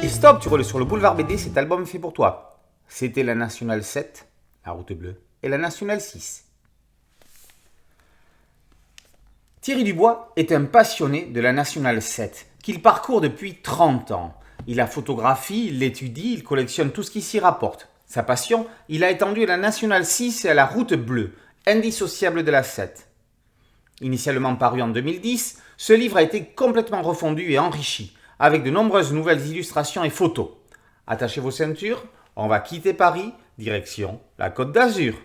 Et stop, tu roules sur le boulevard BD, cet album est fait pour toi. C'était la Nationale 7, la route bleue, et la Nationale 6. Thierry Dubois est un passionné de la Nationale 7, qu'il parcourt depuis 30 ans. Il la photographie, il l'étudie, il collectionne tout ce qui s'y rapporte. Sa passion, il a étendu la Nationale 6 et à la route bleue, indissociable de la 7. Initialement paru en 2010, ce livre a été complètement refondu et enrichi, avec de nombreuses nouvelles illustrations et photos. Attachez vos ceintures, on va quitter Paris, direction la Côte d'Azur.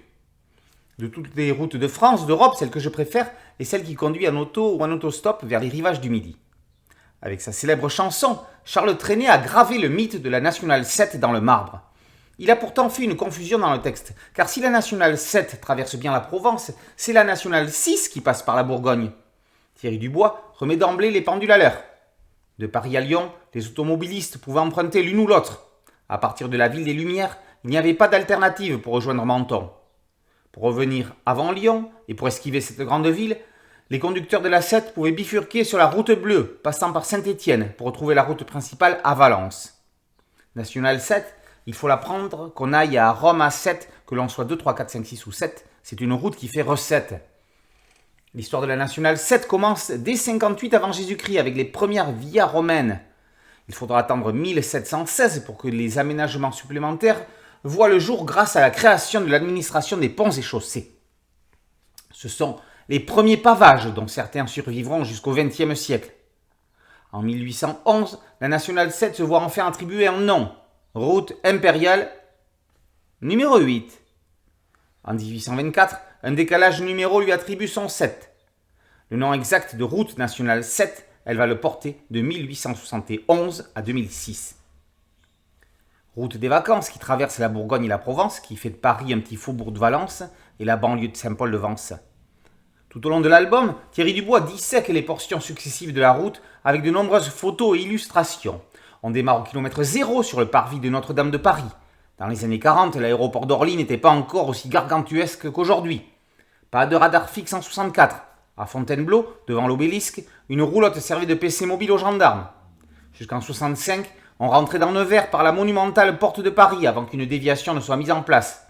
De toutes les routes de France, d'Europe, celle que je préfère est celle qui conduit en auto ou en autostop vers les rivages du Midi. Avec sa célèbre chanson, Charles Trenet a gravé le mythe de la Nationale 7 dans le marbre. Il a pourtant fait une confusion dans le texte, car si la Nationale 7 traverse bien la Provence, c'est la Nationale 6 qui passe par la Bourgogne. Thierry Dubois remet d'emblée les pendules à l'heure. De Paris à Lyon, les automobilistes pouvaient emprunter l'une ou l'autre. À partir de la ville des Lumières, il n'y avait pas d'alternative pour rejoindre Menton. Pour revenir avant Lyon et pour esquiver cette grande ville, les conducteurs de la 7 pouvaient bifurquer sur la route bleue, passant par Saint-Étienne pour retrouver la route principale à Valence. Nationale 7, il faut la prendre, qu'on aille à Rome à 7, que l'on soit 2, 3, 4, 5, 6 ou 7, c'est une route qui fait recette. L'histoire de la Nationale 7 commence dès 58 avant Jésus-Christ avec les premières vias romaines. Il faudra attendre 1716 pour que les aménagements supplémentaires voient le jour grâce à la création de l'administration des ponts et chaussées. Ce sont les premiers pavages dont certains survivront jusqu'au XXe siècle. En 1811, la Nationale 7 se voit enfin attribuer un nom, route impériale numéro 8. En 1824, un décalage numéro lui attribue son 7. Le nom exact de route nationale 7, elle va le porter de 1871 à 2006. Route des vacances qui traverse la Bourgogne et la Provence, qui fait de Paris un petit faubourg de Valence et la banlieue de Saint-Paul-de-Vence. Tout au long de l'album, Thierry Dubois dissèque les portions successives de la route avec de nombreuses photos et illustrations. On démarre au kilomètre 0 sur le parvis de Notre-Dame de Paris. Dans les années 40, l'aéroport d'Orly n'était pas encore aussi gargantuesque qu'aujourd'hui. Pas de radar fixe en 64. À Fontainebleau, devant l'obélisque, une roulotte servait de PC mobile aux gendarmes. Jusqu'en 65, on rentrait dans Nevers par la monumentale porte de Paris avant qu'une déviation ne soit mise en place.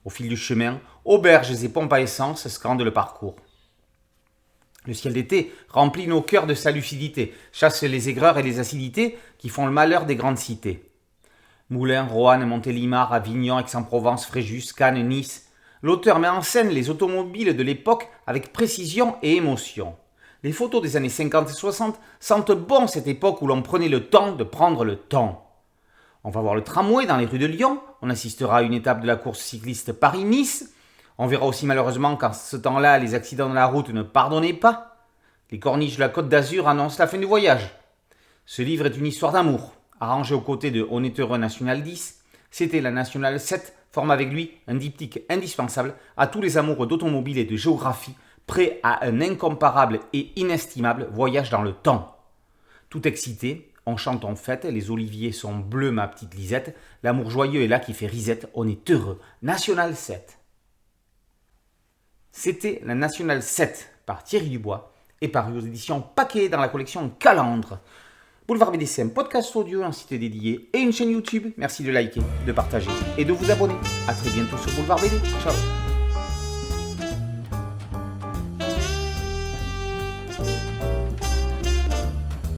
Au fil du chemin, auberges et pompes à essence scandent le parcours. Le ciel d'été remplit nos cœurs de sa lucidité, chasse les aigreurs et les acidités qui font le malheur des grandes cités. Moulins, Roanne, Montélimar, Avignon, Aix-en-Provence, Fréjus, Cannes, Nice. L'auteur met en scène les automobiles de l'époque avec précision et émotion. Les photos des années 50 et 60 sentent bon cette époque où l'on prenait le temps de prendre le temps. On va voir le tramway dans les rues de Lyon, on assistera à une étape de la course cycliste Paris-Nice. On verra aussi malheureusement qu'en ce temps-là, les accidents de la route ne pardonnaient pas. Les corniches de la Côte d'Azur annoncent la fin du voyage. Ce livre est une histoire d'amour. Arrangé aux côtés de On est heureux Nationale 10, c'était la Nationale 7, forme avec lui un diptyque indispensable à tous les amoureux d'automobile et de géographie, prêts à un incomparable et inestimable voyage dans le temps. Tout excité, on chante, on fête, les oliviers sont bleus ma petite Lisette, l'amour joyeux est là qui fait risette, on est heureux, Nationale 7. C'était la Nationale 7 par Thierry Dubois et paru aux éditions Paquet dans la collection Calandre. Boulevard BD, c'est un podcast audio, un site dédié et une chaîne YouTube. Merci de liker, de partager et de vous abonner. A très bientôt sur Boulevard BD. Ciao.